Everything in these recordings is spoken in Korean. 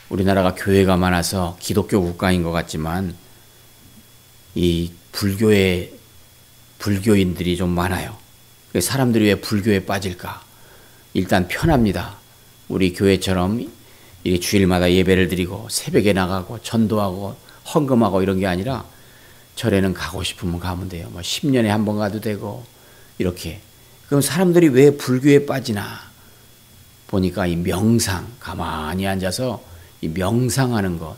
우리나라가 교회가 많아서 기독교 국가인 것 같지만 이 불교인들이 좀 많아요. 사람들이 왜 불교에 빠질까? 일단 편합니다. 우리 교회처럼 이 주일마다 예배를 드리고 새벽에 나가고 전도하고 헌금하고 이런 게 아니라 절에는 가고 싶으면 가면 돼요. 뭐 10년에 한 번 가도 되고 이렇게. 그럼 사람들이 왜 불교에 빠지나? 보니까 이 명상, 가만히 앉아서 이 명상하는 것,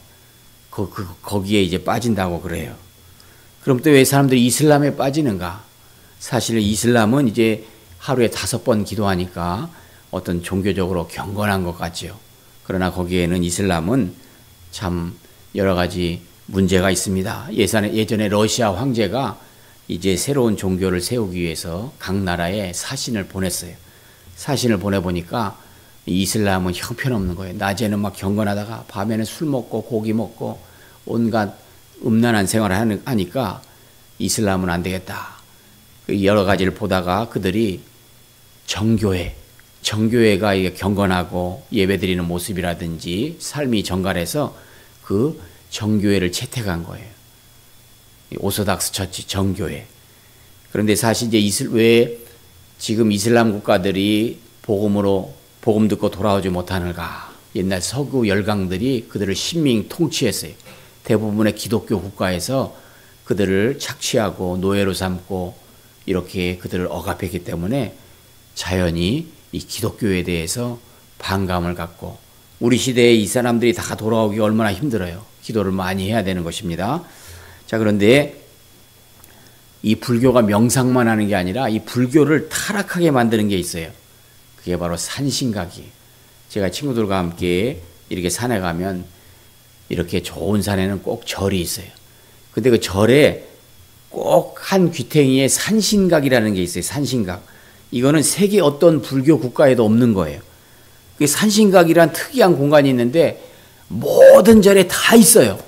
거기에 이제 빠진다고 그래요. 그럼 또 왜 사람들이 이슬람에 빠지는가? 사실 이슬람은 이제 하루에 5번 기도하니까 어떤 종교적으로 경건한 것 같지요. 그러나 거기에는 이슬람은 참 여러 가지 문제가 있습니다. 예전에 러시아 황제가 이제 새로운 종교를 세우기 위해서 각 나라에 사신을 보냈어요. 사신을 보내보니까 이슬람은 형편없는 거예요. 낮에는 막 경건하다가 밤에는 술 먹고 고기 먹고 온갖 음란한 생활을 하니까 이슬람은 안 되겠다. 여러 가지를 보다가 그들이 정교회가 이게 경건하고 예배드리는 모습이라든지 삶이 정갈해서 그 정교회를 채택한 거예요. 오소닥스 처치 정교회. 그런데 사실 이제 왜 지금 이슬람 국가들이 복음 듣고 돌아오지 못하는가? 옛날 서구 열강들이 그들을 신민 통치했어요. 대부분의 기독교 국가에서 그들을 착취하고 노예로 삼고 이렇게 그들을 억압했기 때문에 자연히 이 기독교에 대해서 반감을 갖고 우리 시대에 이 사람들이 다 돌아오기 얼마나 힘들어요. 기도를 많이 해야 되는 것입니다. 자, 그런데 이 불교가 명상만 하는 게 아니라 이 불교를 타락하게 만드는 게 있어요. 그게 바로 산신각이에요. 제가 친구들과 함께 이렇게 산에 가면 이렇게 좋은 산에는 꼭 절이 있어요. 근데 그 절에 꼭 한 귀퉁이에 산신각이라는 게 있어요. 산신각. 이거는 세계 어떤 불교 국가에도 없는 거예요. 그 산신각이란 특이한 공간이 있는데 모든 절에 다 있어요.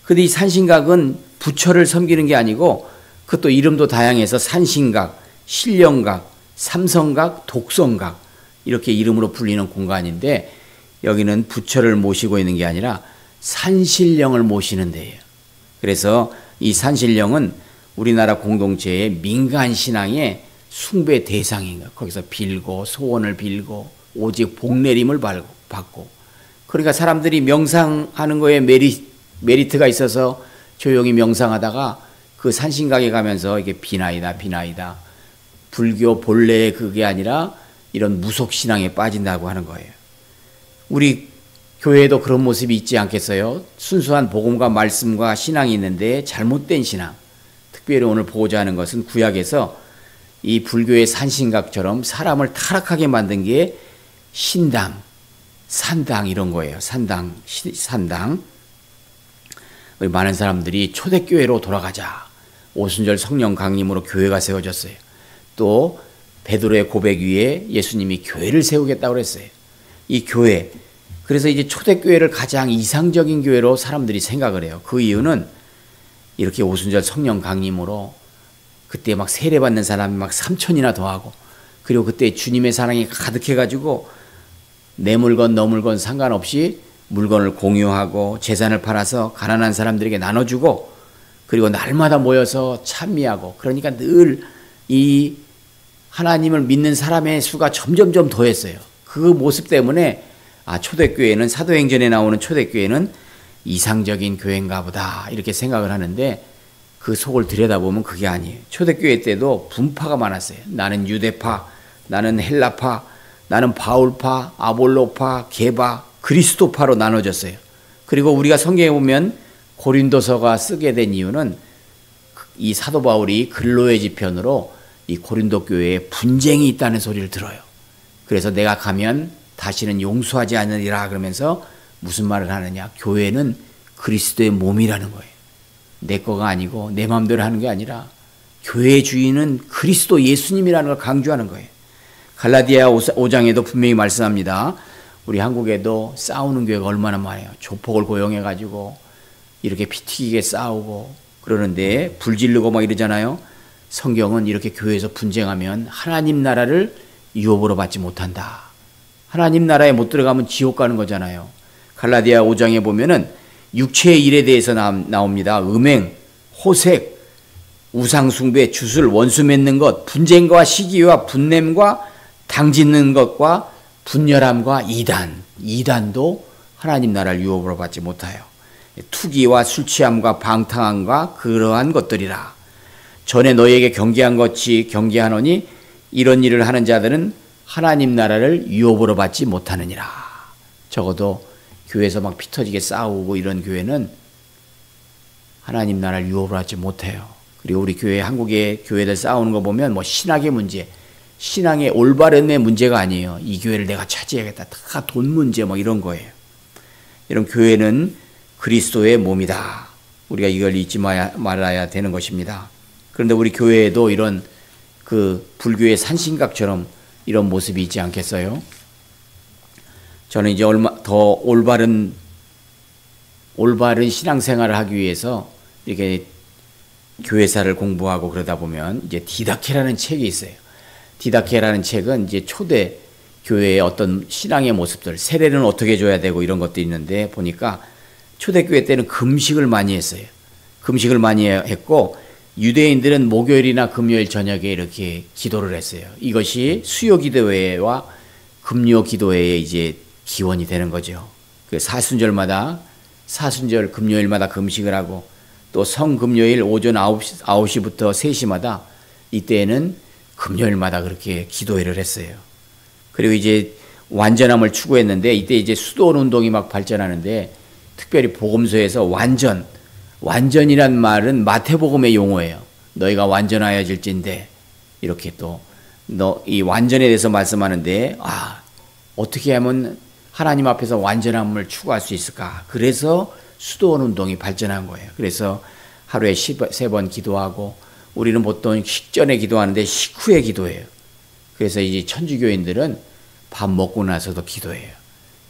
근데 이 산신각은 부처를 섬기는 게 아니고 그것도 이름도 다양해서 산신각, 신령각, 삼성각, 독성각 이렇게 이름으로 불리는 공간인데 여기는 부처를 모시고 있는 게 아니라 산신령을 모시는 데예요. 그래서 이 산신령은 우리나라 공동체의 민간 신앙의 숭배 대상인 거예요. 거기서 빌고 소원을 빌고 오직 복내림을 받고 그러니까 사람들이 명상하는 거에 메리트가 있어서 조용히 명상하다가 그 산신각에 가면서 이게 비나이다 불교 본래의 그게 아니라 이런 무속신앙에 빠진다고 하는 거예요. 우리 교회에도 그런 모습이 있지 않겠어요? 순수한 복음과 말씀과 신앙이 있는데 잘못된 신앙. 특별히 오늘 보고자 하는 것은 구약에서 이 불교의 산신각처럼 사람을 타락하게 만든 게 신당, 산당 이런 거예요. 산당. 많은 사람들이 초대교회로 돌아가자. 오순절 성령 강림으로 교회가 세워졌어요. 또 베드로의 고백 위에 예수님이 교회를 세우겠다고 그랬어요. 이 교회. 그래서 이제 초대교회를 가장 이상적인 교회로 사람들이 생각을 해요. 그 이유는 이렇게 오순절 성령 강림으로 그때 막 세례받는 사람이 막 3,000이나 더하고 그리고 그때 주님의 사랑이 가득해가지고 내 물건 너 물건 상관없이 물건을 공유하고 재산을 팔아서 가난한 사람들에게 나눠주고 그리고 날마다 모여서 찬미하고 그러니까 늘 이 하나님을 믿는 사람의 수가 점점점 더했어요. 그 모습 때문에 초대교회는 사도행전에 나오는 초대교회는 이상적인 교회인가 보다 이렇게 생각을 하는데 그 속을 들여다보면 그게 아니에요. 초대교회 때도 분파가 많았어요. 나는 유대파, 나는 헬라파, 나는 바울파, 아볼로파, 게바, 그리스도파로 나눠졌어요. 그리고 우리가 성경에 보면 고린도서가 쓰게 된 이유는 이 사도 바울이 근로의 지편으로 이 고린도 교회에 분쟁이 있다는 소리를 들어요. 그래서 내가 가면 다시는 용서하지 않으리라 그러면서 무슨 말을 하느냐. 교회는 그리스도의 몸이라는 거예요. 내 거가 아니고 내 마음대로 하는 게 아니라 교회의 주인은 그리스도 예수님이라는 걸 강조하는 거예요. 갈라디아 5장에도 분명히 말씀합니다. 우리 한국에도 싸우는 교회가 얼마나 많아요. 조폭을 고용해가지고 이렇게 피 튀기게 싸우고 그러는데 불 지르고 막 이러잖아요. 성경은 이렇게 교회에서 분쟁하면 하나님 나라를 유업으로 받지 못한다. 하나님 나라에 못 들어가면 지옥 가는 거잖아요. 갈라디아 5장에 보면은 육체의 일에 대해서 나옵니다. 음행, 호색, 우상숭배, 주술, 원수 맺는 것, 분쟁과 시기와 분냄과 당짓는 것과 분열함과 이단도 하나님 나라를 유업으로 받지 못하여 투기와 술취함과 방탕함과 그러한 것들이라. 전에 너희에게 경계한 것이 경계하노니 이런 일을 하는 자들은 하나님 나라를 유업으로 받지 못하느니라. 적어도 교회에서 막 피 터지게 싸우고 이런 교회는 하나님 나라를 유업으로 받지 못해요. 그리고 우리 교회, 한국의 교회들 싸우는 거 보면 뭐 신학의 문제, 신앙의 올바름의 문제가 아니에요. 이 교회를 내가 차지해야겠다. 다 돈 문제 뭐 이런 거예요. 이런 교회는 그리스도의 몸이다. 우리가 이걸 잊지 말아야 되는 것입니다. 그런데 우리 교회에도 이런 그 불교의 산신각처럼 이런 모습이 있지 않겠어요? 저는 이제 더 올바른 신앙생활을 하기 위해서 이렇게 교회사를 공부하고 그러다 보면 이제 디다케라는 책이 있어요. 디다케라는 책은 이제 초대 교회의 어떤 신앙의 모습들, 세례는 어떻게 줘야 되고 이런 것도 있는데 보니까 초대교회 때는 금식을 많이 했어요. 금식을 많이 했고 유대인들은 목요일이나 금요일 저녁에 이렇게 기도를 했어요. 이것이 수요 기도회와 금요 기도회의 이제 기원이 되는 거죠. 그 사순절 금요일마다 금식을 하고 또 성금요일 오전 9시부터 3시마다 이때에는 금요일마다 그렇게 기도회를 했어요. 그리고 이제 완전함을 추구했는데 이때 이제 수도원 운동이 막 발전하는데 특별히 복음서에서 완전이란 말은 마태복음의 용어예요. 너희가 완전하여질진데 이렇게 또 이 완전에 대해서 말씀하는데 어떻게 하면 하나님 앞에서 완전함을 추구할 수 있을까? 그래서 수도원 운동이 발전한 거예요. 그래서 하루에 3번 기도하고 우리는 보통 식전에 기도하는데 식후에 기도해요. 그래서 이제 천주교인들은 밥 먹고 나서도 기도해요.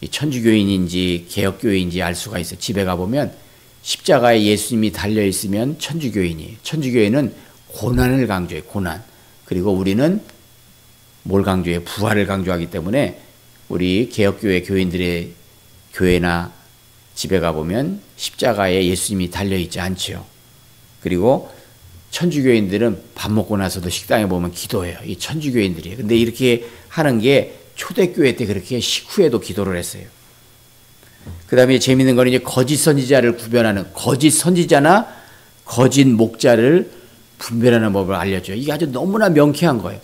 이 천주교인인지 개혁교인인지 알 수가 있어요. 집에 가보면 십자가에 예수님이 달려있으면 천주교인이에요. 천주교인은 고난을 강조해요. 고난. 그리고 우리는 뭘 강조해요? 부활을 강조하기 때문에 우리 개혁교회 교인들의 교회나 집에 가보면 십자가에 예수님이 달려있지 않죠. 그리고 천주교인들은 밥 먹고 나서도 식당에 보면 기도해요. 이 천주교인들이에요. 근데 이렇게 하는 게 초대교회 때 그렇게 식후에도 기도를 했어요. 그 다음에 재밌는 건 이제 거짓 선지자를 구별하는, 거짓 선지자나 거짓 목자를 분별하는 법을 알려줘요. 이게 아주 너무나 명쾌한 거예요.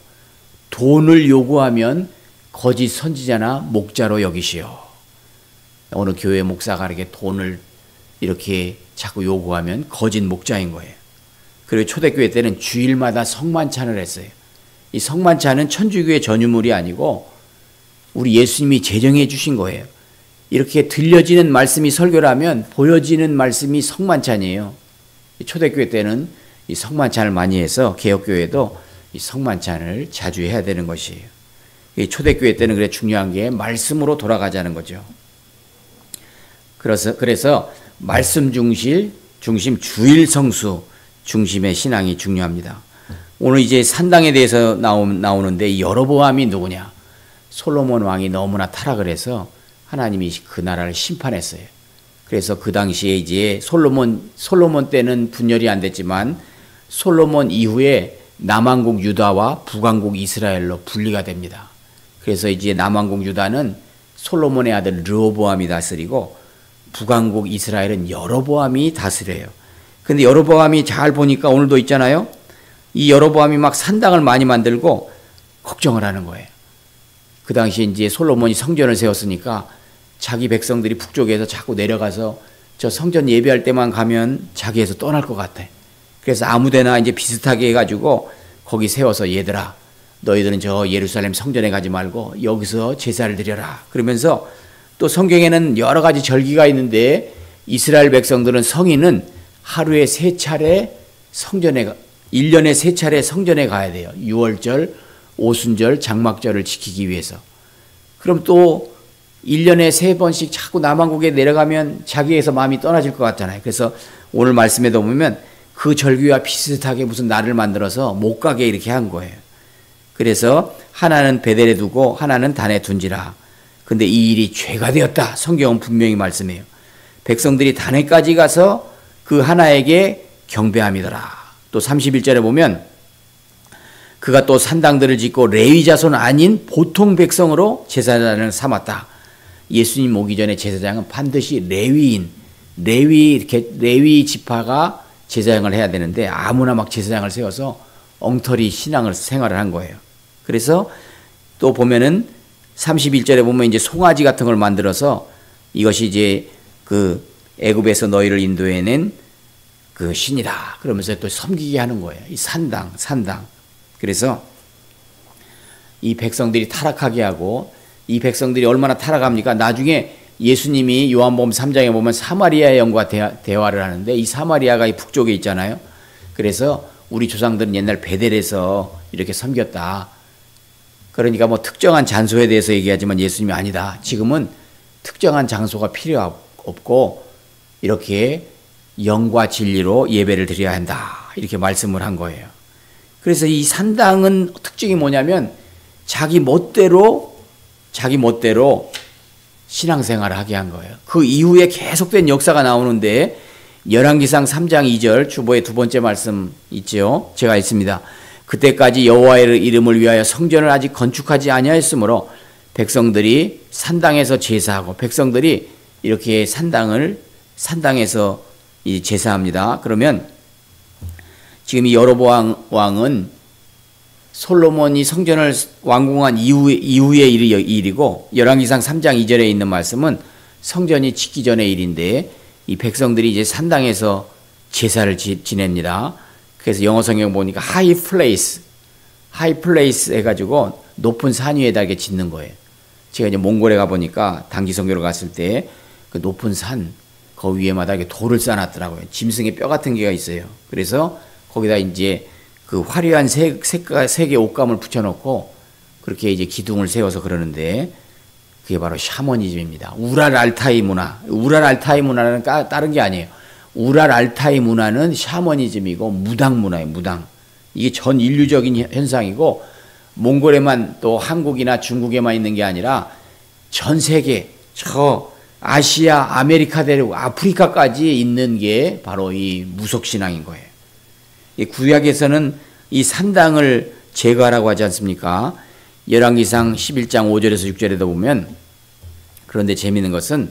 돈을 요구하면 거짓 선지자나 목자로 여기시오. 어느 교회 목사가 이렇게 돈을 이렇게 자꾸 요구하면 거짓 목자인 거예요. 그리고 초대교회 때는 주일마다 성만찬을 했어요. 이 성만찬은 천주교의 전유물이 아니고 우리 예수님이 제정해 주신 거예요. 이렇게 들려지는 말씀이 설교라면 보여지는 말씀이 성만찬이에요. 초대교회 때는 이 성만찬을 많이 해서 개혁교회도 이 성만찬을 자주 해야 되는 것이에요. 이 초대교회 때는 그래 중요한 게 말씀으로 돌아가자는 거죠. 그래서 말씀 중심 주일 성수 중심의 신앙이 중요합니다. 오늘 이제 산당에 대해서 나오는데 여로보암이 누구냐? 솔로몬 왕이 너무나 타락을 해서 하나님이 그 나라를 심판했어요. 그래서 그 당시에 이제 솔로몬 때는 분열이 안 됐지만 솔로몬 이후에 남왕국 유다와 북왕국 이스라엘로 분리가 됩니다. 그래서 이제 남왕국 유다는 솔로몬의 아들 르호보암이 다스리고 북왕국 이스라엘은 여로보암이 다스려요. 근데 여로보암이 잘 보니까 오늘도 있잖아요. 이 여로보암이 막 산당을 많이 만들고 걱정을 하는 거예요. 그 당시에 이제 솔로몬이 성전을 세웠으니까 자기 백성들이 북쪽에서 자꾸 내려가서 저 성전 예배할 때만 가면 자기에서 떠날 것 같아. 그래서 아무데나 이제 비슷하게 해가지고 거기 세워서 얘들아 너희들은 저 예루살렘 성전에 가지 말고 여기서 제사를 드려라. 그러면서 또 성경에는 여러 가지 절기가 있는데 이스라엘 백성들은 성인은 하루에 3차례 성전에 1년에 3차례 성전에 가야 돼요. 유월절, 오순절, 장막절을 지키기 위해서. 그럼 또 1년에 3번씩 자꾸 남왕국에 내려가면 자기에서 마음이 떠나질 것 같잖아요. 그래서 오늘 말씀에도 보면 그 절기와 비슷하게 무슨 날을 만들어서 못 가게 이렇게 한 거예요. 그래서 하나는 베델에 두고 하나는 단에 둔지라. 근데 이 일이 죄가 되었다. 성경은 분명히 말씀해요. 백성들이 단회까지 가서 그 하나에게 경배함이더라. 또 31절에 보면 그가 또 산당들을 짓고 레위 자손 아닌 보통 백성으로 제사장을 삼았다. 예수님 오기 전에 제사장은 반드시 레위 지파가 제사장을 해야 되는데 아무나 막 제사장을 세워서 엉터리 생활을 한 거예요. 그래서 또 보면은 31절에 보면 이제 송아지 같은 걸 만들어서 이것이 이제 그 애굽에서 너희를 인도해낸 그 신이다. 그러면서 또 섬기게 하는 거예요. 이 산당. 그래서 이 백성들이 타락하게 하고 이 백성들이 얼마나 타락합니까? 나중에 예수님이 요한복음 3장에 보면 사마리아의 영과 대화를 하는데 이 사마리아가 이 북쪽에 있잖아요. 그래서 우리 조상들은 옛날 베델에서 이렇게 섬겼다. 그러니까 뭐 특정한 장소에 대해서 얘기하지만 예수님이 아니다. 지금은 특정한 장소가 필요 없고 이렇게 영과 진리로 예배를 드려야 한다. 이렇게 말씀을 한 거예요. 그래서 이 산당은 특징이 뭐냐면 자기 멋대로 신앙생활을 하게 한 거예요. 그 이후에 계속된 역사가 나오는데 열왕기상 3장 2절 주보의 두 번째 말씀 있죠. 제가 읽습니다. 그때까지 여호와의 이름을 위하여 성전을 아직 건축하지 아니하였으므로 백성들이 산당에서 제사하고 백성들이 이렇게 산당에서 제사합니다. 그러면 지금 이 여로보암 왕은 솔로몬이 성전을 완공한 이후의 일이고 열왕기상 3장 2절에 있는 말씀은 성전이 짓기 전의 일인데 이 백성들이 이제 산당에서 제사를 지냅니다. 그래서 영어 성경 보니까 high place 해가지고 높은 산 위에다 이렇게 짓는 거예요. 제가 이제 몽골에 가보니까 단기 선교로 갔을 때 그 높은 산, 그 위에마다 이렇게 돌을 쌓아놨더라고요. 짐승의 뼈 같은 게가 있어요. 그래서 거기다 이제 그 화려한 색의 옷감을 붙여놓고 그렇게 이제 기둥을 세워서 그러는데 그게 바로 샤머니즘입니다. 우랄 알타이 문화는 다른 게 아니에요. 우랄 알타이 문화는 샤머니즘이고 무당 문화예요. 무당. 이게 전 인류적인 현상이고 몽골에만 또 한국이나 중국에만 있는 게 아니라 전 세계 저 아시아, 아메리카 대륙, 아프리카까지 있는 게 바로 이 무속신앙인 거예요. 이 구약에서는 이 산당을 제거하라고 하지 않습니까? 열왕기상 11장 5절에서 6절에도 보면 그런데 재미있는 것은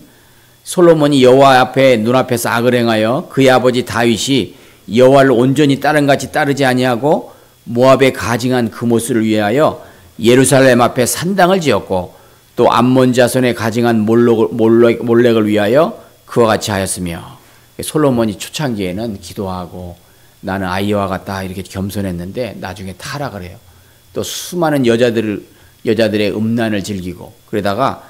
솔로몬이 여호와 앞에 눈앞에서 악을 행하여 그의 아버지 다윗이 여호와를 온전히 따른같이 따르지 아니하고 모압에 가증한 그모스를 위하여 예루살렘 앞에 산당을 지었고 또 암몬 자손에 가증한 몰렉을 위하여 그와 같이 하였으며 솔로몬이 초창기에는 기도하고 나는 아이와 같다 이렇게 겸손했는데 나중에 타락을 해요. 또 수많은 여자들의 음란을 즐기고 그러다가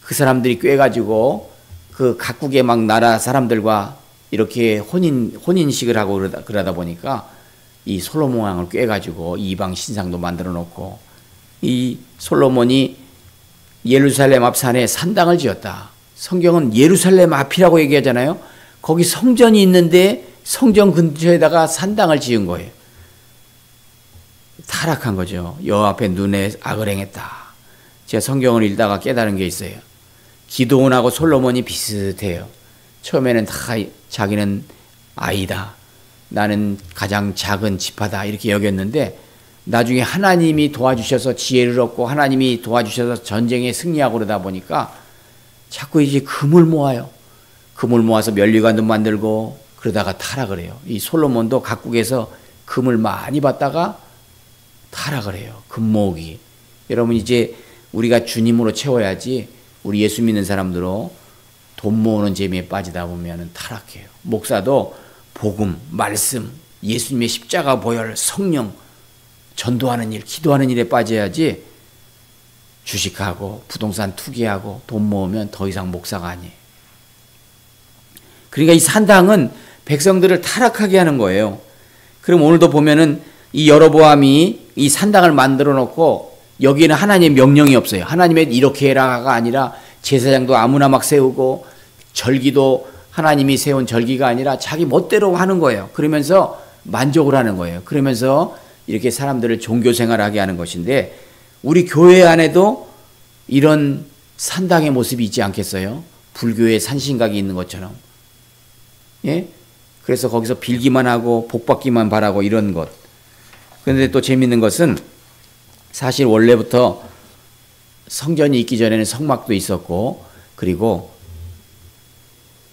그 사람들이 꿰가지고 그 각국의 막 나라 사람들과 이렇게 혼인식을 하고 그러다 보니까 이 솔로몬 왕을 꿰가지고 이방 신상도 만들어 놓고 이 솔로몬이 예루살렘 앞 산에 산당을 지었다. 성경은 예루살렘 앞이라고 얘기하잖아요. 거기 성전이 있는데 성전 근처에다가 산당을 지은 거예요. 타락한 거죠. 여호와 앞에 눈에 악을 행했다. 제가 성경을 읽다가 깨달은 게 있어요. 기드온하고 솔로몬이 비슷해요. 처음에는 다 자기는 아이다. 나는 가장 작은 지파다. 이렇게 여겼는데 나중에 하나님이 도와주셔서 지혜를 얻고 하나님이 도와주셔서 전쟁에 승리하고 그러다 보니까 자꾸 이제 금을 모아요. 금을 모아서 면류관도 만들고 그러다가 타락을 해요. 이 솔로몬도 각국에서 금을 많이 받다가 타락을 해요. 금 모으기. 여러분 이제 우리가 주님으로 채워야지 우리 예수 믿는 사람들로 돈 모으는 재미에 빠지다 보면 타락해요. 목사도 복음, 말씀, 예수님의 십자가 보혈, 성령, 전도하는 일, 기도하는 일에 빠져야지 주식하고 부동산 투기하고 돈 모으면 더 이상 목사가 아니에요. 그러니까 이 산당은 백성들을 타락하게 하는 거예요. 그럼 오늘도 보면은 이 여로보암이 이 산당을 만들어 놓고 여기에는 하나님의 명령이 없어요. 하나님의 이렇게 해라가 아니라 제사장도 아무나 막 세우고 절기도 하나님이 세운 절기가 아니라 자기 멋대로 하는 거예요. 그러면서 만족을 하는 거예요. 그러면서 이렇게 사람들을 종교 생활하게 하는 것인데 우리 교회 안에도 이런 산당의 모습이 있지 않겠어요? 불교의 산신각이 있는 것처럼. 예? 그래서 거기서 빌기만 하고 복받기만 바라고 이런 것. 그런데 또 재밌는 것은 사실 원래부터 성전이 있기 전에는 성막도 있었고, 그리고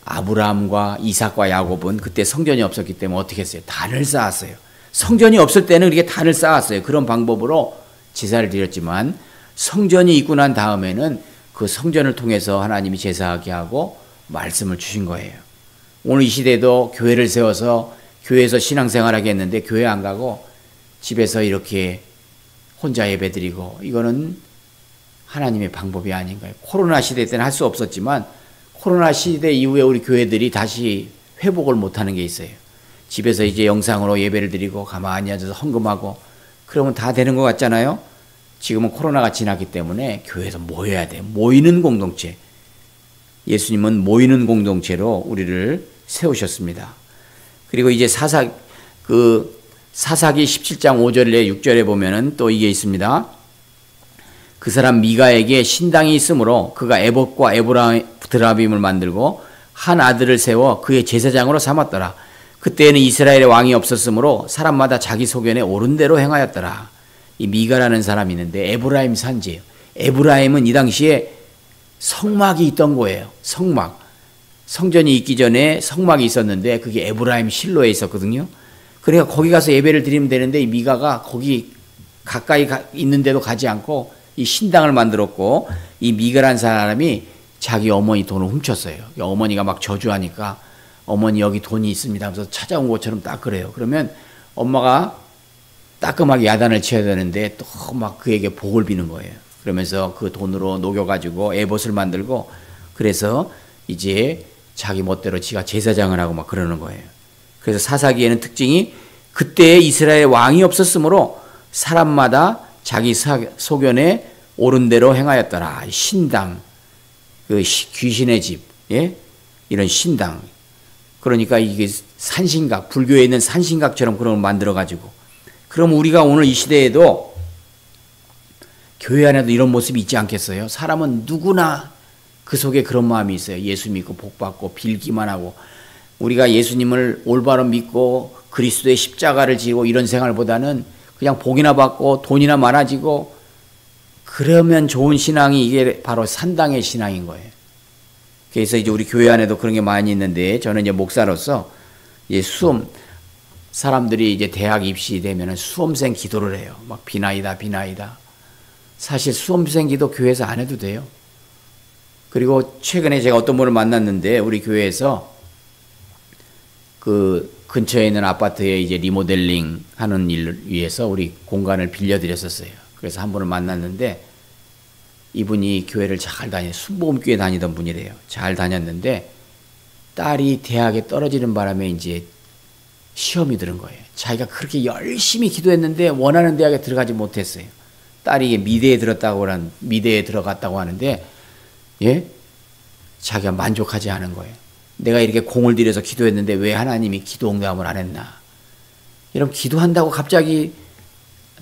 아브라함과 이삭과 야곱은 그때 성전이 없었기 때문에 어떻게 했어요? 단을 쌓았어요. 성전이 없을 때는 이렇게 단을 쌓았어요. 그런 방법으로 제사를 드렸지만 성전이 있고 난 다음에는 그 성전을 통해서 하나님이 제사하게 하고 말씀을 주신 거예요. 오늘 이 시대도 교회를 세워서 교회에서 신앙생활하게 했는데 교회 안 가고 집에서 이렇게 혼자 예배드리고, 이거는 하나님의 방법이 아닌가요? 코로나 시대 때는 할 수 없었지만 코로나 시대 이후에 우리 교회들이 다시 회복을 못하는 게 있어요. 집에서 이제 영상으로 예배를 드리고 가만히 앉아서 헌금하고 그러면 다 되는 것 같잖아요. 지금은 코로나가 지났기 때문에 교회에서 모여야 돼요. 모이는 공동체. 예수님은 모이는 공동체로 우리를 세우셨습니다. 그리고 이제 사사기 17장 5절에 6절에 보면은 또 이게 있습니다. 그 사람 미가에게 신당이 있으므로 그가 에봇과 에브라임을 만들고 한 아들을 세워 그의 제사장으로 삼았더라. 그때에는 이스라엘의 왕이 없었으므로 사람마다 자기 소견에 옳은 대로 행하였더라. 이 미가라는 사람이 있는데 에브라임 산지예요. 에브라임은 이 당시에 성막이 있던 거예요. 성막. 성전이 있기 전에 성막이 있었는데 그게 에브라임 실로에 있었거든요. 그러니까 거기 가서 예배를 드리면 되는데 이 미가가 거기 가까이 있는데도 가지 않고 이 신당을 만들었고, 이 미가란 사람이 자기 어머니 돈을 훔쳤어요. 어머니가 막 저주하니까 어머니 여기 돈이 있습니다 하면서 찾아온 것처럼 딱 그래요. 그러면 엄마가 따끔하게 야단을 쳐야 되는데 또 막 그에게 복을 비는 거예요. 그러면서 그 돈으로 녹여가지고 에봇을 만들고, 그래서 이제 자기 멋대로 지가 제사장을 하고 막 그러는 거예요. 그래서 사사기에는 특징이 그때 이스라엘 왕이 없었으므로 사람마다 자기 소견에 옳은 대로 행하였더라. 신당, 그 귀신의 집, 예? 이런 신당. 그러니까 이게 산신각, 불교에 있는 산신각처럼 그런 걸 만들어가지고. 그럼 우리가 오늘 이 시대에도 교회 안에도 이런 모습이 있지 않겠어요? 사람은 누구나 그 속에 그런 마음이 있어요. 예수 믿고 복받고 빌기만 하고. 우리가 예수님을 올바로 믿고 그리스도의 십자가를 지고 이런 생활보다는 그냥 복이나 받고 돈이나 많아지고 그러면 좋은 신앙이 이게 바로 산당의 신앙인 거예요. 그래서 이제 우리 교회 안에도 그런 게 많이 있는데, 저는 이제 목사로서 이제 사람들이 이제 대학 입시되면은 수험생 기도를 해요. 막 비나이다. 사실 수험생 기도 교회에서 안 해도 돼요. 그리고 최근에 제가 어떤 분을 만났는데, 우리 교회에서 그 근처에 있는 아파트에 이제 리모델링 하는 일을 위해서 우리 공간을 빌려드렸었어요. 그래서 한 분을 만났는데, 이분이 교회를 잘 순복음교회 다니던 분이래요. 잘 다녔는데 딸이 대학에 떨어지는 바람에 이제 시험이 들은 거예요. 자기가 그렇게 열심히 기도했는데 원하는 대학에 들어가지 못했어요. 딸이 미대에 들어갔다고 하는데, 예? 자기가 만족하지 않은 거예요. 내가 이렇게 공을 들여서 기도했는데 왜 하나님이 기도 응답을 안 했나? 여러분, 기도한다고 갑자기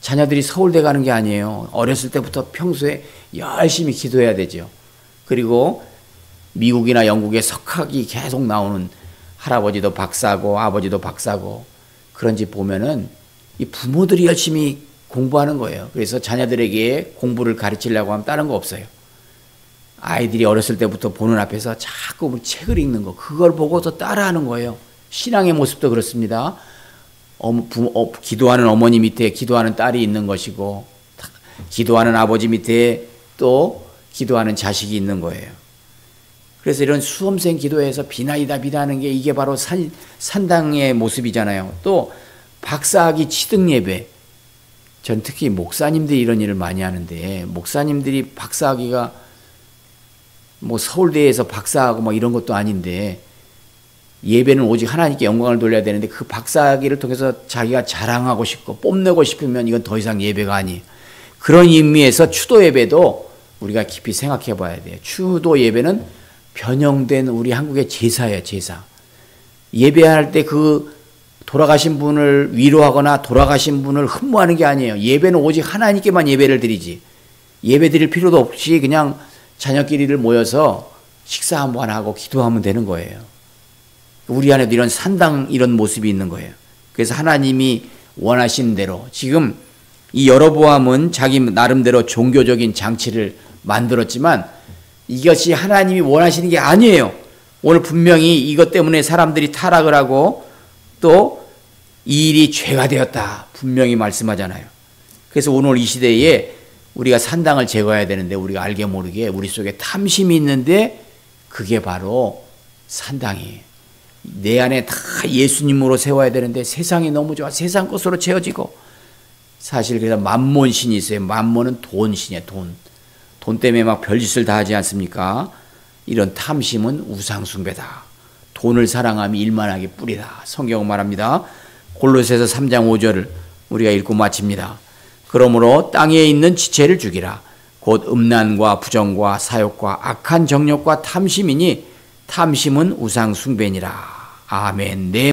자녀들이 서울대 가는 게 아니에요. 어렸을 때부터 평소에 열심히 기도해야 되죠. 그리고 미국이나 영국에 석학이 계속 나오는, 할아버지도 박사고 아버지도 박사고 그런 집 보면은 이 부모들이 열심히 공부하는 거예요. 그래서 자녀들에게 공부를 가르치려고 하면 다른 거 없어요. 아이들이 어렸을 때부터 보는 앞에서 자꾸 책을 읽는 거, 그걸 보고서 따라하는 거예요. 신앙의 모습도 그렇습니다. 기도하는 어머니 밑에 기도하는 딸이 있는 것이고, 기도하는 아버지 밑에 또 기도하는 자식이 있는 거예요. 그래서 이런 수험생 기도에서 비나이다 하는 게 이게 바로 산당의 모습이잖아요. 또 박사학위 취득 예배. 전 특히 목사님들이 이런 일을 많이 하는데, 목사님들이 박사학위가 뭐 서울대에서 박사하고 뭐 이런 것도 아닌데, 예배는 오직 하나님께 영광을 돌려야 되는데 그 박사학위를 통해서 자기가 자랑하고 싶고 뽐내고 싶으면 이건 더 이상 예배가 아니에요. 그런 의미에서 추도 예배도 우리가 깊이 생각해 봐야 돼요. 추도 예배는 변형된 우리 한국의 제사예요, 제사. 예배할 때 그 돌아가신 분을 위로하거나 돌아가신 분을 흠모하는 게 아니에요. 예배는 오직 하나님께만 예배를 드리지. 예배 드릴 필요도 없이 그냥 자녀끼리를 모여서 식사 한번 하고 기도하면 되는 거예요. 우리 안에도 이런 산당 이런 모습이 있는 거예요. 그래서 하나님이 원하시는 대로 지금 이 여로보암은 자기 나름대로 종교적인 장치를 만들었지만 이것이 하나님이 원하시는 게 아니에요. 오늘 분명히 이것 때문에 사람들이 타락을 하고 또 이 일이 죄가 되었다 분명히 말씀하잖아요. 그래서 오늘 이 시대에 우리가 산당을 제거해야 되는데 우리가 알게 모르게 우리 속에 탐심이 있는데 그게 바로 산당이에요. 내 안에 다 예수님으로 세워야 되는데 세상이 너무 좋아 세상 것으로 채워지고 사실 그래서 만몬신이 있어요. 만몬은 돈신이에요. 돈 때문에 막 별짓을 다 하지 않습니까? 이런 탐심은 우상숭배다. 돈을 사랑함이 일만하게 뿌리다. 성경은 말합니다. 골로새서 3장 5절을 우리가 읽고 마칩니다. 그러므로 땅에 있는 지체를 죽이라. 곧 음란과 부정과 사욕과 악한 정욕과 탐심이니 탐심은 우상숭배니라. 아멘. 네.